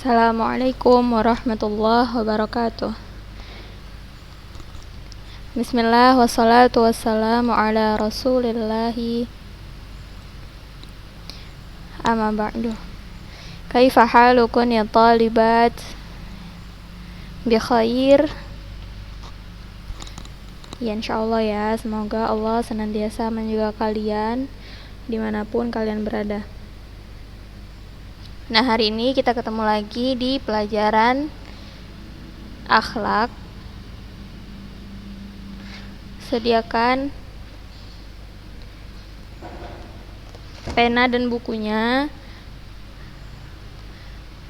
Assalamualaikum warahmatullahi wabarakatuh. Bismillah wassalatu wassalamu ala rasulillahi amma ba'du. Kaifa halukum ya talibat? Bi khair. Ya insyaallah ya, semoga Allah senantiasa menjaga kalian dimanapun kalian berada. Nah, hari ini kita ketemu lagi di pelajaran akhlak. Sediakan pena dan bukunya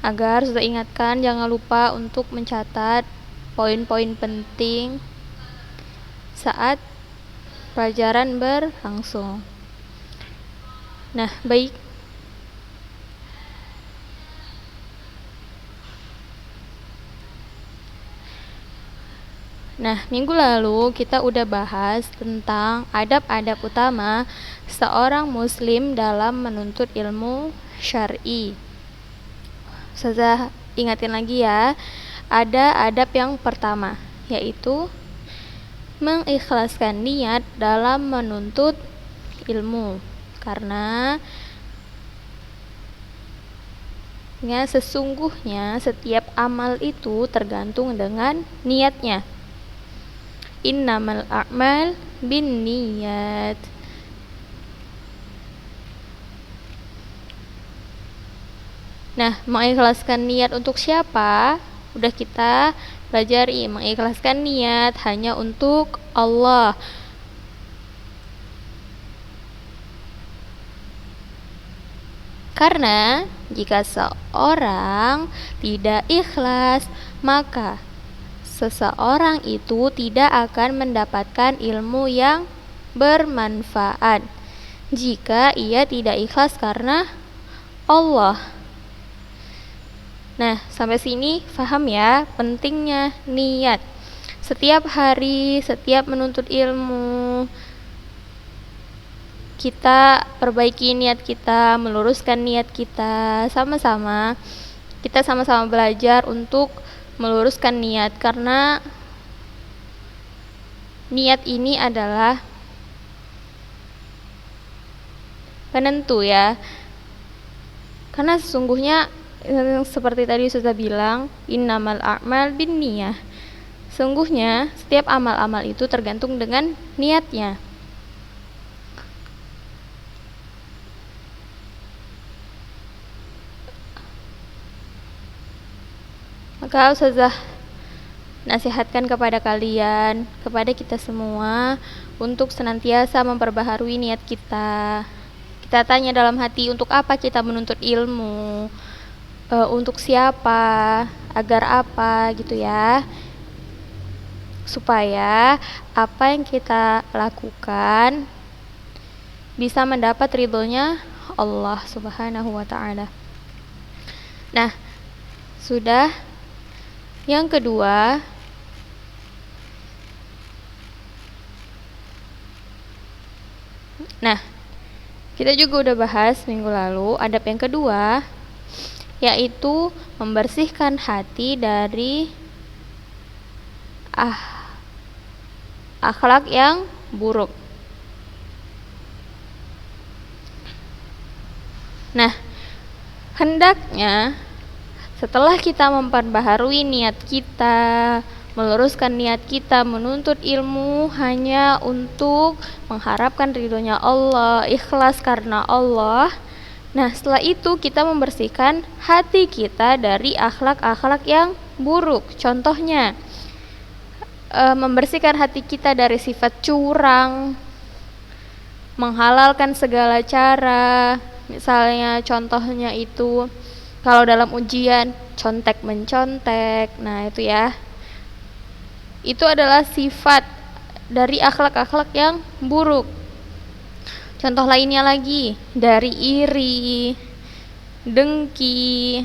agar sudah ingatkan, jangan lupa untuk mencatat poin-poin penting saat pelajaran berlangsung. Nah, baik. Nah, minggu lalu kita udah bahas tentang adab-adab utama seorang muslim dalam menuntut ilmu syar'i. Saya ingatin lagi ya, ada adab yang pertama, yaitu mengikhlaskan niat dalam menuntut ilmu. Karena sesungguhnya setiap amal itu tergantung dengan niatnya. Innamal a'mal binniyat. Nah, mengikhlaskan niat untuk siapa? Udah kita pelajari, mengikhlaskan niat hanya untuk Allah. Karena jika seorang tidak ikhlas, maka seseorang itu tidak akan mendapatkan ilmu yang bermanfaat jika ia tidak ikhlas karena Allah. Nah, sampai sini paham ya pentingnya niat. Setiap hari, setiap menuntut ilmu, kita perbaiki niat kita, meluruskan niat kita, sama-sama belajar untuk meluruskan niat, karena niat ini adalah penentu ya. Karena sesungguhnya seperti tadi sudah bilang, innamal a'mal binniyah. Sungguhnya setiap amal-amal itu tergantung dengan niatnya. Maka Ustazah nasihatkan kepada kalian, kepada kita semua, untuk senantiasa memperbaharui niat kita. Kita tanya dalam hati, untuk apa kita menuntut ilmu, untuk siapa, agar apa gitu ya, supaya apa yang kita lakukan bisa mendapat ridhonya Allah Subhanahu wa ta'ala. Nah, sudah. Yang kedua, nah, kita juga udah bahas minggu lalu adab yang kedua, yaitu membersihkan hati dari akhlak yang buruk. Nah, hendaknya setelah kita memperbaharui niat kita, meluruskan niat kita menuntut ilmu hanya untuk mengharapkan ridhonya Allah, ikhlas karena Allah. Nah, setelah itu kita membersihkan hati kita dari akhlak-akhlak yang buruk. Contohnya, membersihkan hati kita dari sifat curang, menghalalkan segala cara. Misalnya contohnya itu, kalau dalam ujian contek mencontek, nah itu ya, itu adalah sifat dari akhlak-akhlak yang buruk. Contoh lainnya lagi, dari iri, dengki,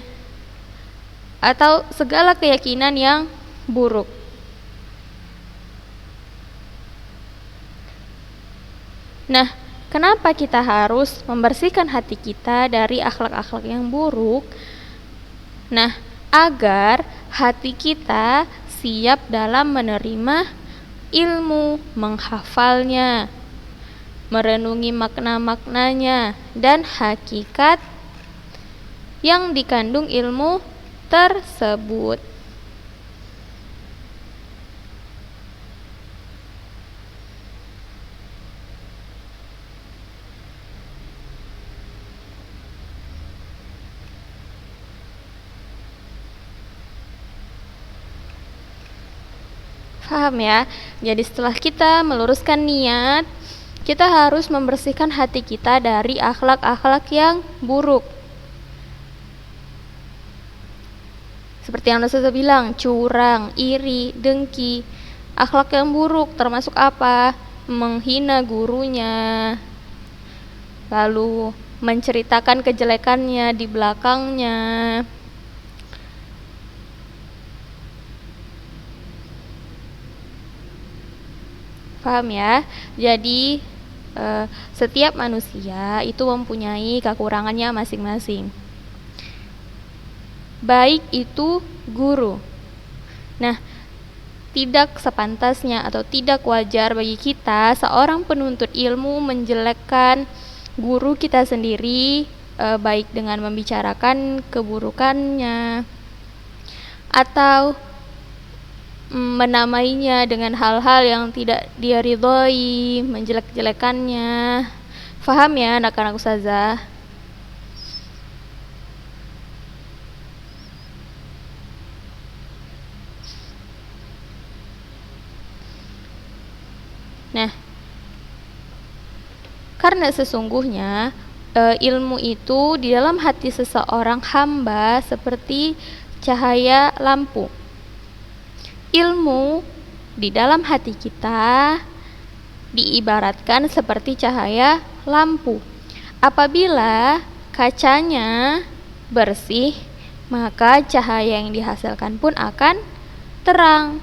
atau segala keyakinan yang buruk. Nah, kenapa kita harus membersihkan hati kita dari akhlak-akhlak yang buruk? Nah, agar hati kita siap dalam menerima ilmu, menghafalnya, merenungi makna-maknanya dan hakikat yang dikandung ilmu tersebut. Paham ya? Jadi setelah kita meluruskan niat, kita harus membersihkan hati kita dari akhlak-akhlak yang buruk. Seperti yang Ustazah bilang, curang, iri, dengki. Akhlak yang buruk termasuk apa? Menghina gurunya, lalu menceritakan kejelekannya di belakangnya. Paham ya? Jadi setiap manusia itu mempunyai kekurangannya masing-masing. Baik itu guru. Nah, tidak sepantasnya atau tidak wajar bagi kita seorang penuntut ilmu menjelekkan guru kita sendiri, baik dengan membicarakan keburukannya atau menamainya dengan hal-hal yang tidak dia ridhoi, menjelek-jelekannya. Faham ya anak-anak Ustazah? Nah, karena sesungguhnya ilmu itu di dalam hati seseorang hamba seperti cahaya lampu. Ilmu di dalam hati kita diibaratkan seperti cahaya lampu. Apabila kacanya bersih, maka cahaya yang dihasilkan pun akan terang.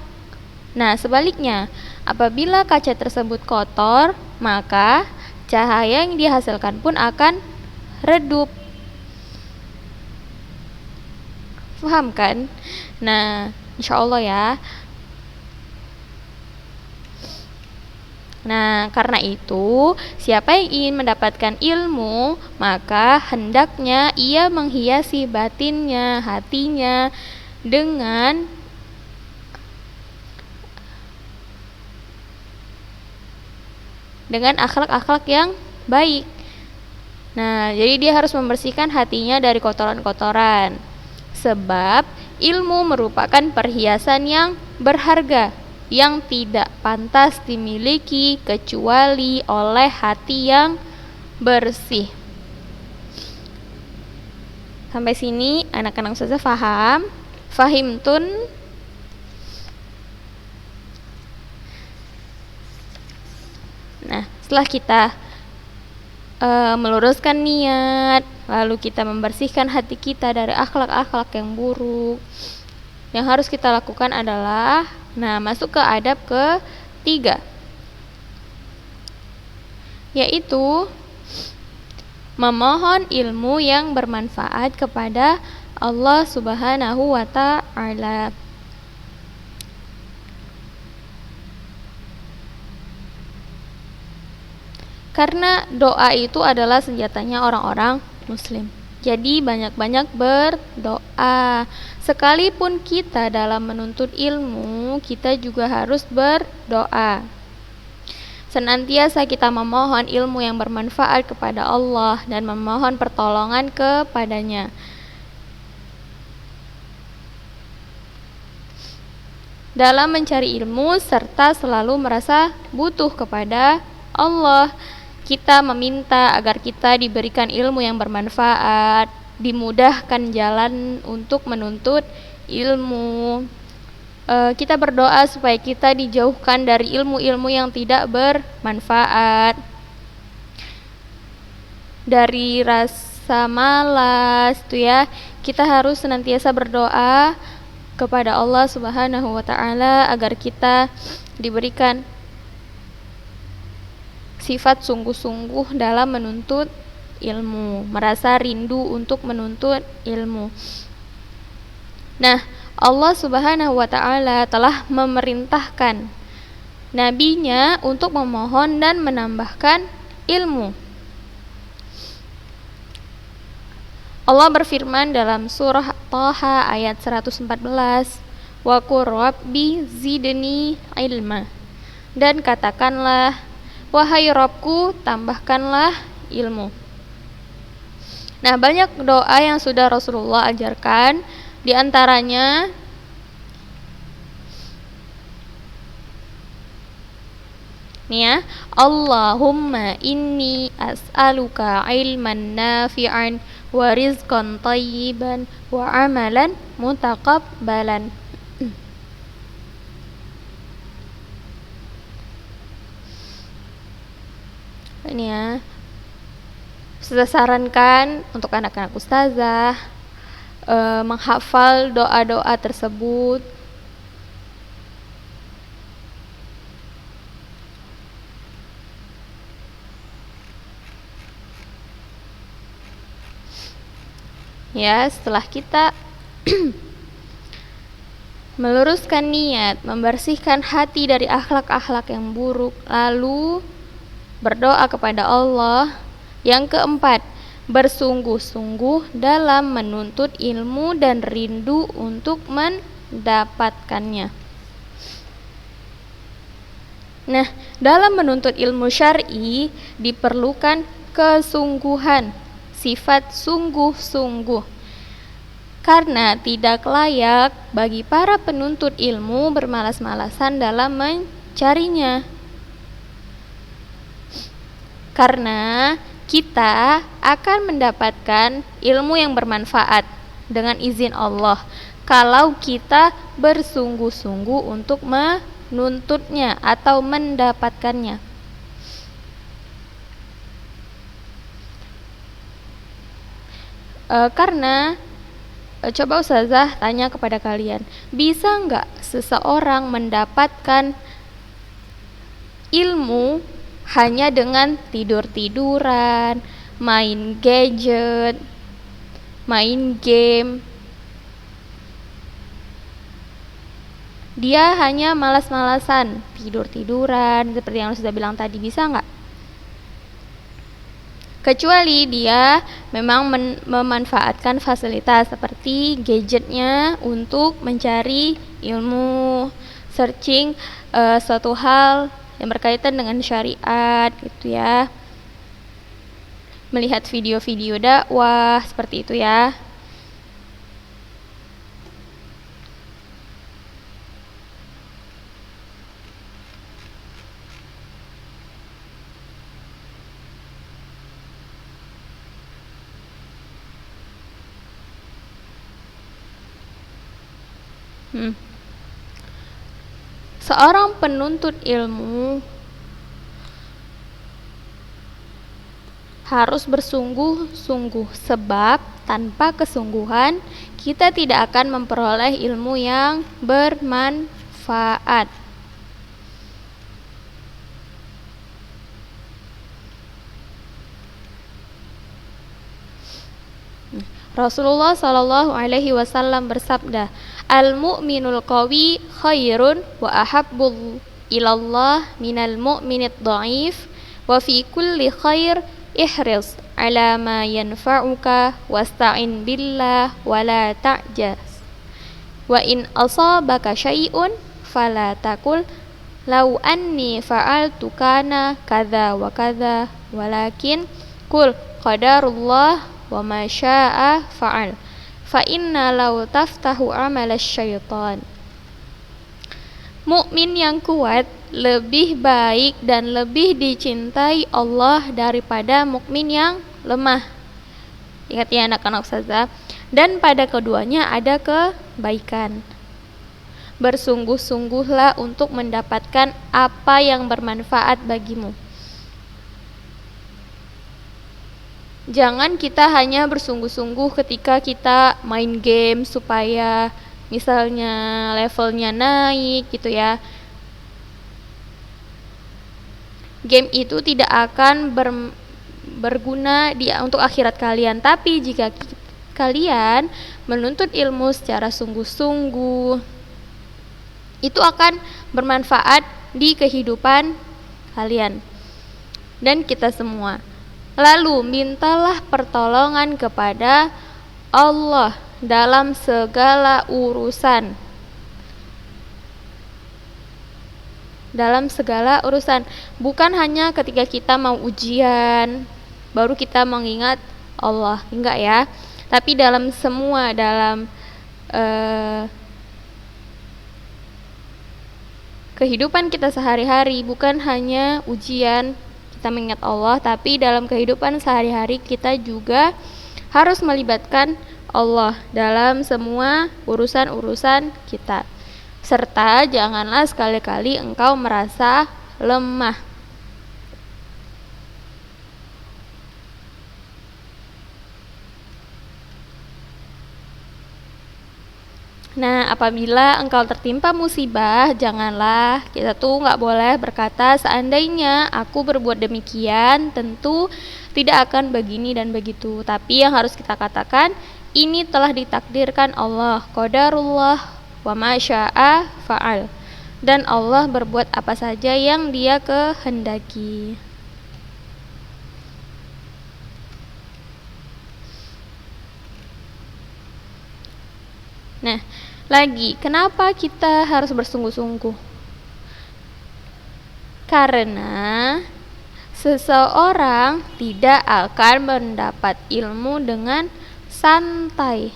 Nah, sebaliknya, apabila kaca tersebut kotor, maka cahaya yang dihasilkan pun akan redup. Paham kan? Nah, insya Allah ya. Nah, karena itu, siapa yang ingin mendapatkan ilmu, maka hendaknya ia menghiasi batinnya, hatinya dengan akhlak-akhlak yang baik. Nah, jadi dia harus membersihkan hatinya dari kotoran-kotoran. Sebab ilmu merupakan perhiasan yang berharga yang tidak pantas dimiliki kecuali oleh hati yang bersih. Sampai sini anak-anak Ustazah paham? Fahimtun? Nah, setelah kita meluruskan niat, lalu kita membersihkan hati kita dari akhlak-akhlak yang buruk, yang harus kita lakukan adalah masuk ke adab ketiga, yaitu memohon ilmu yang bermanfaat kepada Allah Subhanahu wa Ta'ala. Karena doa itu adalah senjatanya orang-orang muslim. Jadi banyak-banyak berdoa. Sekalipun kita dalam menuntut ilmu, kita juga harus berdoa. Senantiasa kita memohon ilmu yang bermanfaat kepada Allah dan memohon pertolongan kepadanya. Dalam mencari ilmu serta selalu merasa butuh kepada Allah, kita meminta agar kita diberikan ilmu yang bermanfaat, dimudahkan jalan untuk menuntut ilmu. Kita berdoa supaya kita dijauhkan dari ilmu-ilmu yang tidak bermanfaat, dari rasa malas itu ya. Kita harus senantiasa berdoa kepada Allah Subhanahu wa Ta'ala agar kita diberikan sifat sungguh-sungguh dalam menuntut ilmu, merasa rindu untuk menuntut ilmu. Nah, Allah Subhanahu wa taala telah memerintahkan nabinya untuk memohon dan menambahkan ilmu. Allah berfirman dalam surah Thaha ayat 114, "Wa qur rabbi zidni ilma." Dan katakanlah, "Wahai Rabbku, tambahkanlah ilmu." Nah, banyak doa yang sudah Rasulullah ajarkan, di antaranya nih ya, Allahumma inni as'aluka ilman nafi'an wa rizqan tayyiban wa amalan mutaqabbalan. Ini ya, saya sarankan untuk anak-anak ustazah menghafal doa-doa tersebut. Ya, setelah kita meluruskan niat, membersihkan hati dari akhlak-akhlak yang buruk, lalu berdoa kepada Allah. Yang keempat, bersungguh-sungguh dalam menuntut ilmu dan rindu untuk mendapatkannya. Nah, dalam menuntut ilmu syar'i diperlukan kesungguhan, sifat sungguh-sungguh, karena tidak layak bagi para penuntut ilmu bermalas-malasan dalam mencarinya. Karena kita akan mendapatkan ilmu yang bermanfaat dengan izin Allah kalau kita bersungguh-sungguh untuk menuntutnya atau mendapatkannya. Karena coba ustazah tanya kepada kalian, bisa nggak seseorang mendapatkan ilmu hanya dengan tidur-tiduran, main gadget, main game? Dia hanya malas-malasan, tidur-tiduran, seperti yang sudah bilang tadi, bisa nggak? Kecuali dia memang memanfaatkan fasilitas seperti gadgetnya untuk mencari ilmu, searching suatu hal yang berkaitan dengan syariat gitu ya, melihat video-video dakwah seperti itu ya. Seorang penuntut ilmu harus bersungguh-sungguh, sebab tanpa kesungguhan kita tidak akan memperoleh ilmu yang bermanfaat. Rasulullah Shallallahu Alaihi Wasallam bersabda, "Al-mu'minul qawi khairun wa ahabbul ilallah minal mu'minid dha'if, wa fi kulli khair ihris ala ma yanfa'uka wasta'in billah wa la ta'jas. Wa in asabaka syai'un fala taqul law anni fa'altu kana kadza wa kadza, walakin qul qadarullah wa ma syaa fa'al, fa inna law taftahu amal syaitan." Mukmin yang kuat lebih baik dan lebih dicintai Allah daripada mukmin yang lemah. Ingat ya anak-anak ustazah, dan pada keduanya ada kebaikan. Bersungguh-sungguhlah untuk mendapatkan apa yang bermanfaat bagimu. Jangan kita hanya bersungguh-sungguh ketika kita main game supaya misalnya levelnya naik gitu ya. Game itu tidak akan berguna untuk akhirat kalian, tapi jika kalian menuntut ilmu secara sungguh-sungguh, itu akan bermanfaat di kehidupan kalian dan kita semua. Lalu mintalah pertolongan kepada Allah dalam segala urusan. Bukan hanya ketika kita mau ujian baru kita mengingat Allah, enggak ya. Tapi dalam kehidupan kita sehari-hari, bukan hanya ujian kita mengingat Allah, tapi dalam kehidupan sehari-hari kita juga harus melibatkan Allah dalam semua urusan-urusan kita. Serta janganlah sekali-kali engkau merasa lemah. Nah, apabila engkau tertimpa musibah, janganlah, kita tuh nggak boleh berkata seandainya aku berbuat demikian, tentu tidak akan begini dan begitu. Tapi yang harus kita katakan, ini telah ditakdirkan Allah, qadarullah wa ma syaa fa'al. Dan Allah berbuat apa saja yang Dia kehendaki. Nah, lagi, kenapa kita harus bersungguh-sungguh? Karena seseorang tidak akan mendapat ilmu dengan santai.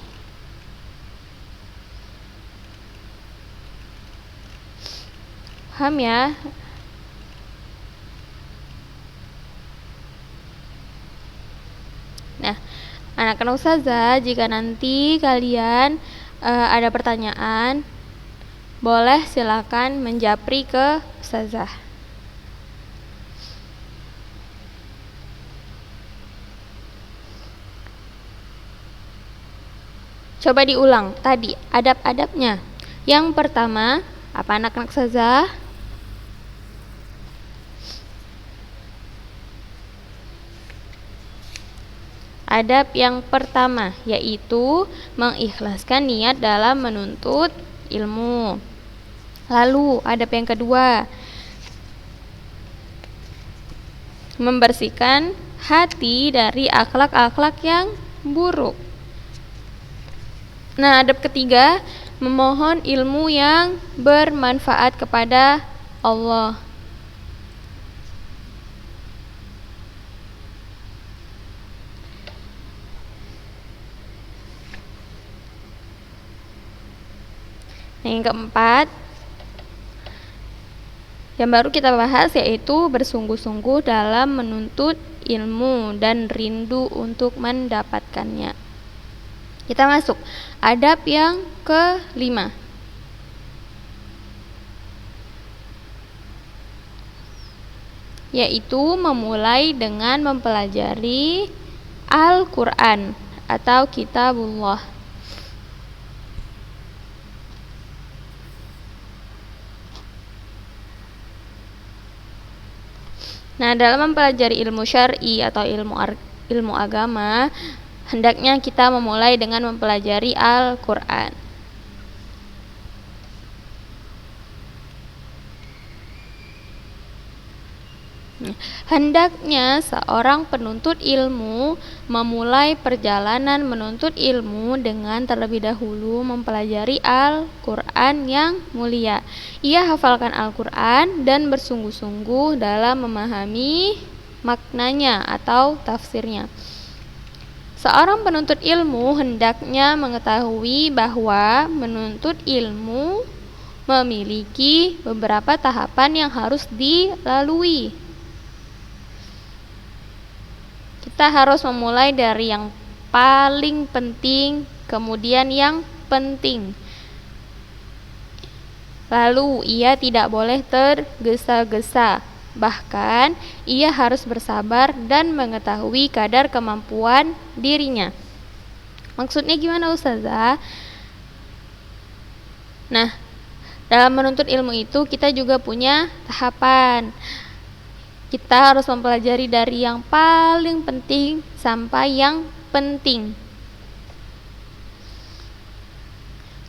Paham ya? Nah, anak-anak ustazah, jika nanti kalian ada pertanyaan, boleh silakan menjapri ke ustazah. Coba diulang tadi adab-adabnya. Yang pertama, apa anak-anak ustazah? Adab yang pertama yaitu mengikhlaskan niat dalam menuntut ilmu. Lalu adab yang kedua, membersihkan hati dari akhlak-akhlak yang buruk. Nah, adab ketiga, memohon ilmu yang bermanfaat kepada Allah. Nah, yang keempat yang baru kita bahas yaitu bersungguh-sungguh dalam menuntut ilmu dan rindu untuk mendapatkannya. Kita masuk adab yang kelima, yaitu memulai dengan mempelajari Al-Quran atau Kitabullah. Nah, dalam mempelajari ilmu syar'i atau ilmu agama, hendaknya kita memulai dengan mempelajari Al-Quran. Hendaknya seorang penuntut ilmu memulai perjalanan menuntut ilmu dengan terlebih dahulu mempelajari Al-Quran yang mulia. Ia hafalkan Al-Quran dan bersungguh-sungguh dalam memahami maknanya atau tafsirnya. Seorang penuntut ilmu hendaknya mengetahui bahwa menuntut ilmu memiliki beberapa tahapan yang harus dilalui. Kita harus memulai dari yang paling penting, kemudian yang penting. Lalu ia tidak boleh tergesa-gesa. Bahkan ia harus bersabar dan mengetahui kadar kemampuan dirinya. Maksudnya gimana ustazah? Nah, dalam menuntut ilmu itu kita juga punya tahapan. Kita harus mempelajari dari yang paling penting sampai yang penting.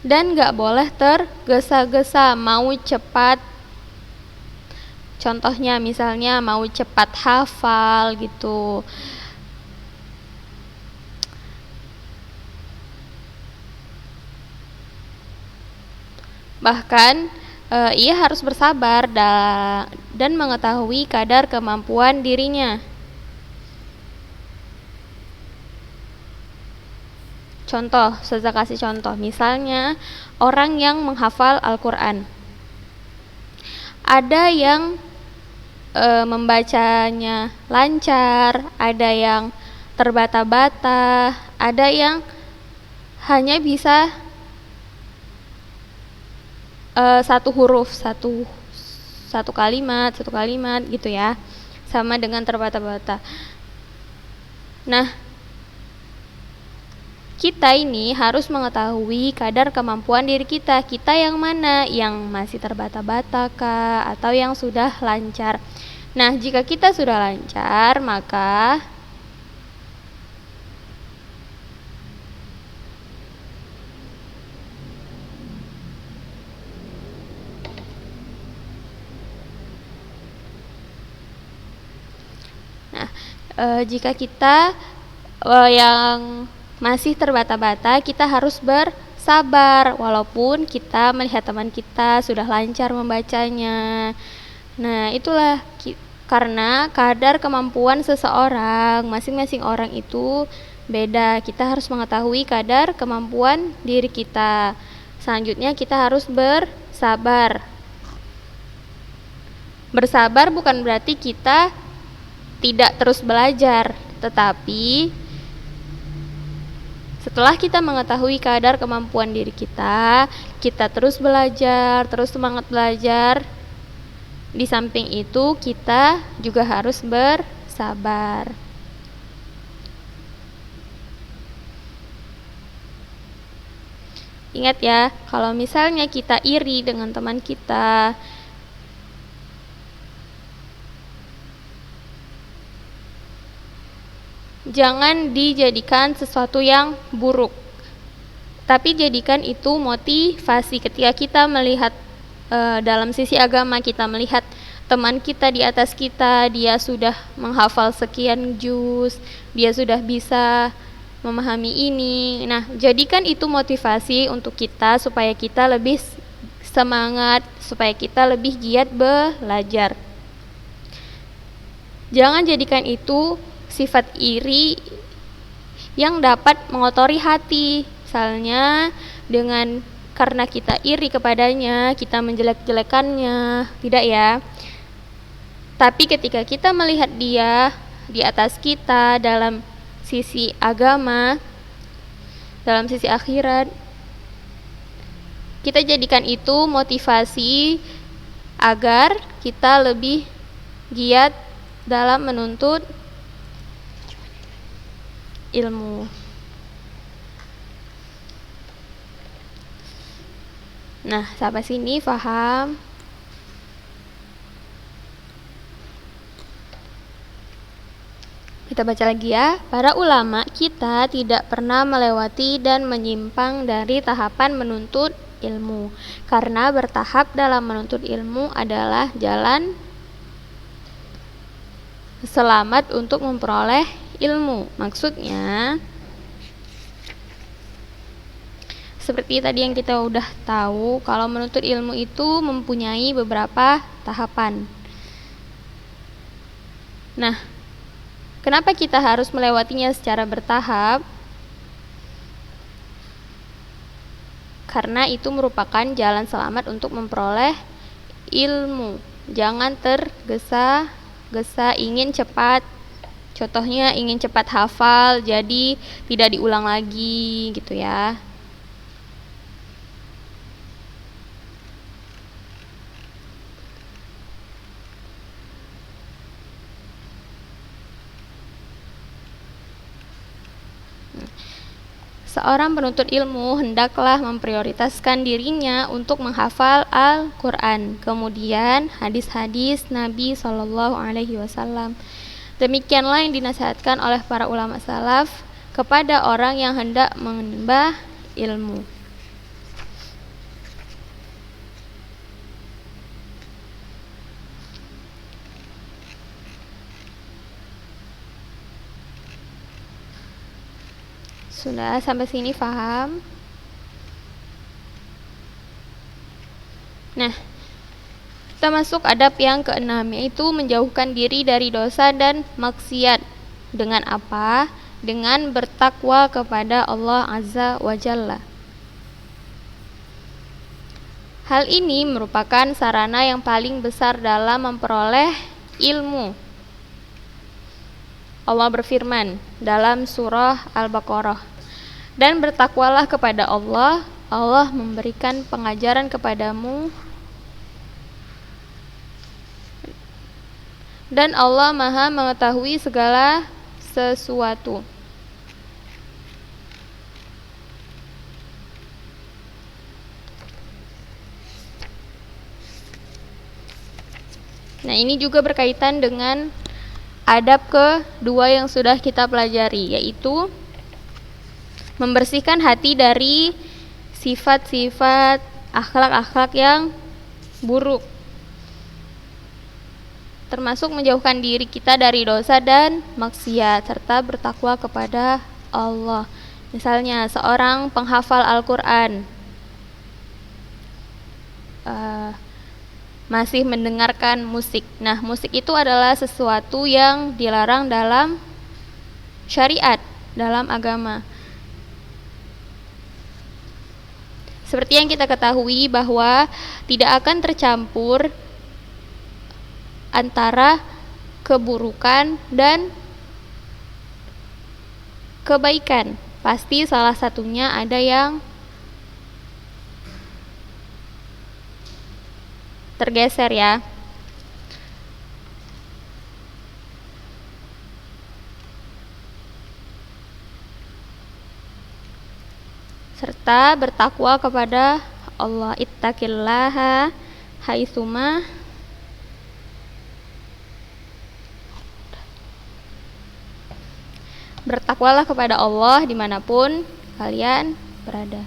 dan gak boleh tergesa-gesa mau cepat. Contohnya misalnya mau cepat hafal gitu. Bahkan ia harus bersabar dan mengetahui kadar kemampuan dirinya. Contoh, saya kasih contoh. Misalnya orang yang menghafal Al-Quran, ada yang membacanya lancar, ada yang terbata-bata, ada yang hanya bisa satu huruf, satu kalimat gitu ya, sama dengan terbata-bata. Nah, kita ini harus mengetahui kadar kemampuan diri kita. Kita yang mana? Yang masih terbata-bata kah? Atau yang sudah lancar? Nah, jika kita sudah lancar, maka jika kita yang masih terbata-bata, kita harus bersabar walaupun kita melihat teman kita sudah lancar membacanya. Nah, itulah karena kadar kemampuan seseorang, masing-masing orang itu beda. Kita harus mengetahui kadar kemampuan diri kita. Selanjutnya kita harus bersabar. Bersabar bukan berarti kita tidak terus belajar, tetapi setelah kita mengetahui kadar kemampuan diri kita terus belajar, terus semangat belajar. Di samping itu, kita juga harus bersabar. Ingat ya, kalau misalnya kita iri dengan teman kita, jangan dijadikan sesuatu yang buruk, tapi jadikan itu motivasi. Ketika kita melihat dalam sisi agama, kita melihat teman kita di atas kita, dia sudah menghafal sekian juz, dia sudah bisa memahami ini. Nah, jadikan itu motivasi untuk kita supaya kita lebih semangat, supaya kita lebih giat belajar. Jangan jadikan itu sifat iri yang dapat mengotori hati. Misalnya karena kita iri kepadanya, kita menjelek-jelekannya, tidak ya. Tapi ketika kita melihat dia di atas kita dalam sisi agama, dalam sisi akhirat, kita jadikan itu motivasi agar kita lebih giat dalam menuntut ilmu. Nah, sampai sini paham? Kita baca lagi ya. Para ulama kita tidak pernah melewati dan menyimpang dari tahapan menuntut ilmu, karena bertahap dalam menuntut ilmu adalah jalan selamat untuk memperoleh ilmu. Maksudnya seperti tadi yang kita udah tahu, kalau menuntut ilmu itu mempunyai beberapa tahapan. Nah, kenapa kita harus melewatinya secara bertahap? Karena itu merupakan jalan selamat untuk memperoleh ilmu. Jangan tergesa-gesa ingin cepat. Contohnya ingin cepat hafal, jadi tidak diulang lagi gitu ya. Seorang penuntut ilmu hendaklah memprioritaskan dirinya untuk menghafal Al-Quran, kemudian hadis-hadis Nabi SAW. Demikianlah yang dinasihatkan oleh para ulama salaf kepada orang yang hendak menimba ilmu. Sudah sampai sini paham? Nah, kita masuk adab yang keenam, yaitu menjauhkan diri dari dosa dan maksiat. Dengan apa? Dengan bertakwa kepada Allah Azza wa Jalla. Hal ini merupakan sarana yang paling besar dalam memperoleh ilmu. Allah berfirman dalam surah Al-Baqarah, "Dan bertakwalah kepada Allah, Allah memberikan pengajaran kepadamu, dan Allah Maha mengetahui segala sesuatu." Nah, ini juga berkaitan dengan adab kedua yang sudah kita pelajari, yaitu membersihkan hati dari sifat-sifat akhlak-akhlak yang buruk, termasuk menjauhkan diri kita dari dosa dan maksiat, serta bertakwa kepada Allah. Misalnya, seorang penghafal Al-Quran masih mendengarkan musik. Nah, musik itu adalah sesuatu yang dilarang dalam syariat, dalam agama. Seperti yang kita ketahui bahwa tidak akan tercampur antara keburukan dan kebaikan. Pasti salah satunya ada yang tergeser ya. Serta bertakwa kepada Allah. Ittaqillaha haitsuma bertakwalah kepada Allah dimanapun kalian berada.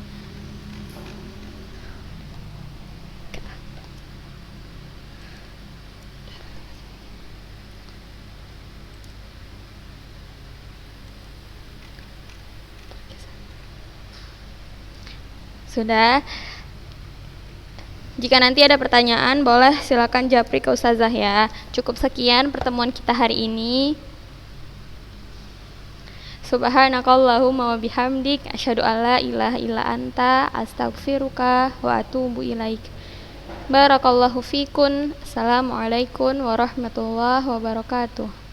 Sudah. Jika nanti ada pertanyaan, boleh silakan japri ke Ustazah ya. Cukup sekian pertemuan kita hari ini. Subhanakallahumma wa bihamdik, asyhadu alla ilaha illa anta, astaghfiruka wa atubu ilaik. Barakallahu fikun. Assalamualaikum warahmatullahi wabarakatuh.